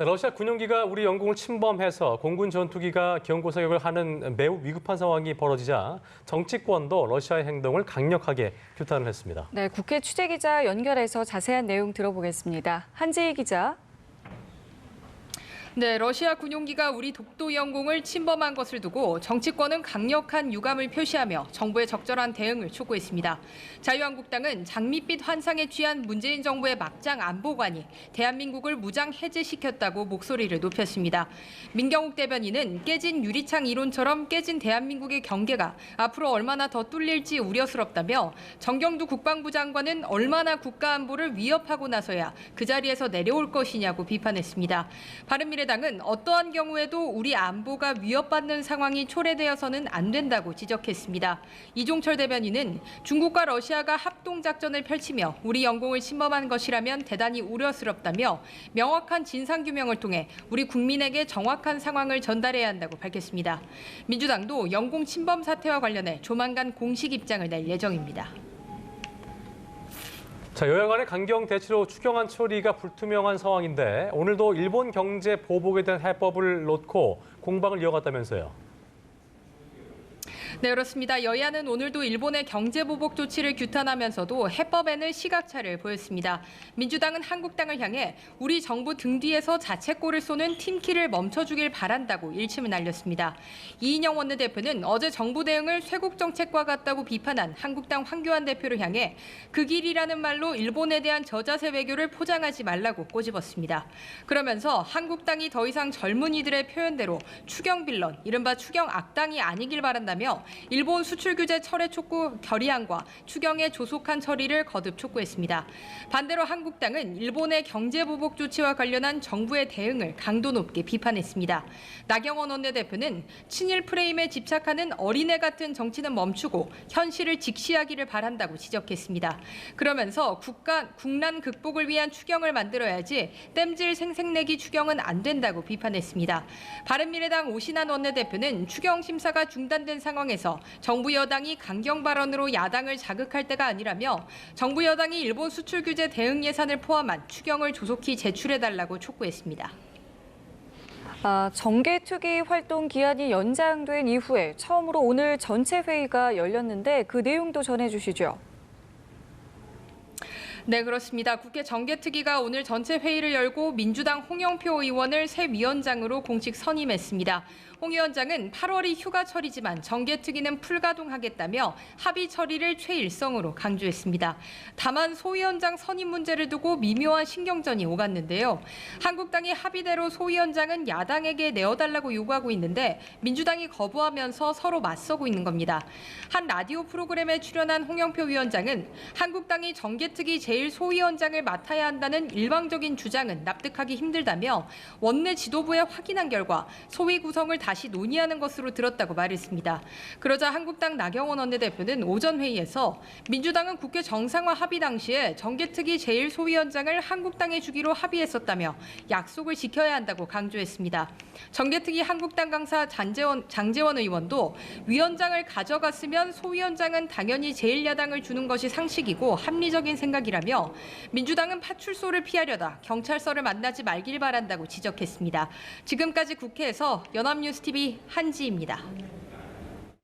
러시아 군용기가 우리 영공을 침범해서 공군 전투기가 경고 사격을 하는 매우 위급한 상황이 벌어지자 정치권도 러시아의 행동을 강력하게 규탄을 했습니다. 네, 국회 취재기자 연결해서 자세한 내용 들어보겠습니다. 한지희 기자. 네, 러시아 군용기가 우리 독도 영공을 침범한 것을 두고 정치권은 강력한 유감을 표시하며 정부의 적절한 대응을 촉구했습니다. 자유한국당은 장밋빛 환상에 취한 문재인 정부의 막장 안보관이 대한민국을 무장 해제시켰다고 목소리를 높였습니다. 민경욱 대변인은 깨진 유리창 이론처럼 깨진 대한민국의 경계가 앞으로 얼마나 더 뚫릴지 우려스럽다며 정경두 국방부 장관은 얼마나 국가안보를 위협하고 나서야 그 자리에서 내려올 것이냐고 비판했습니다. 바른미래당은 어떠한 경우에도 우리 안보가 위협받는 상황이 초래되어서는 안 된다고 지적했습니다. 이종철 대변인은 중국과 러시아가 합동작전을 펼치며 우리 영공을 침범한 것이라면 대단히 우려스럽다며 명확한 진상규명을 통해 우리 국민에게 정확한 상황을 전달해야 한다고 밝혔습니다. 민주당도 영공 침범 사태와 관련해 조만간 공식 입장을 낼 예정입니다. 여야 간의 강경 대치로 추경안 처리가 불투명한 상황인데 오늘도 일본 경제 보복에 대한 해법을 놓고 공방을 이어갔다면서요. 네, 그렇습니다. 여야는 오늘도 일본의 경제보복 조치를 규탄하면서도 해법에는 시각차를 보였습니다. 민주당은 한국당을 향해 우리 정부 등 뒤에서 자책골을 쏘는 팀키를 멈춰주길 바란다고 일침을 날렸습니다. 이인영 원내대표는 어제 정부 대응을 쇄국 정책과 같다고 비판한 한국당 황교안 대표를 향해 그 길이라는 말로 일본에 대한 저자세 외교를 포장하지 말라고 꼬집었습니다. 그러면서 한국당이 더 이상 젊은이들의 표현대로 추경 빌런, 이른바 추경 악당이 아니길 바란다며 일본 수출 규제 철회 촉구 결의안과 추경의 조속한 처리를 거듭 촉구했습니다. 반대로 한국당은 일본의 경제 보복 조치와 관련한 정부의 대응을 강도 높게 비판했습니다. 나경원 원내대표는 친일 프레임에 집착하는 어린애 같은 정치는 멈추고 현실을 직시하기를 바란다고 지적했습니다. 그러면서 국난 극복을 위한 추경을 만들어야지 땜질 생색내기 추경은 안 된다고 비판했습니다. 바른미래당 오신환 원내대표는 추경 심사가 중단된 상황에서 정부 여당이 강경 발언으로 야당을 자극할 때가 아니라며 정부 여당이 일본 수출 규제 대응 예산을 포함한 추경을 조속히 제출해달라고 촉구했습니다. 정개특위 활동 기한이 연장된 이후에 처음으로 오늘 전체 회의가 열렸는데 그 내용도 전해주시죠. 네, 그렇습니다. 국회 정개특위가 오늘 전체 회의를 열고 민주당 홍영표 의원을 새 위원장으로 공식 선임했습니다. 홍 위원장은 8월이 휴가철이지만 정개특위는 풀가동하겠다며 합의 처리를 최일성으로 강조했습니다. 다만 소 위원장 선임 문제를 두고 미묘한 신경전이 오갔는데요. 한국당이 합의대로 소 위원장은 야당에게 내어달라고 요구하고 있는데 민주당이 거부하면서 서로 맞서고 있는 겁니다. 한 라디오 프로그램에 출연한 홍영표 위원장은 한국당이 정개특위 제1소위원장을 맡아야 한다는 일방적인 주장은 납득하기 힘들다며 원내 지도부에 확인한 결과 소위 구성을 다시 논의하는 것으로 들었다고 말했습니다. 그러자 한국당 나경원 원내대표는 오전 회의에서 민주당은 국회 정상화 합의 당시에 정개특위 제1소위원장을 한국당에 주기로 합의했었다며 약속을 지켜야 한다고 강조했습니다. 정개특위 한국당 강사 장제원 의원도 위원장을 가져갔으면 소위원장은 당연히 제1야당을 주는 것이 상식이고 합리적인 생각이라며 민주당은 파출소를 피하려다 경찰서를 만나지 말길 바란다고 지적했습니다. 지금까지 국회에서 연합뉴스TV 한지입니다.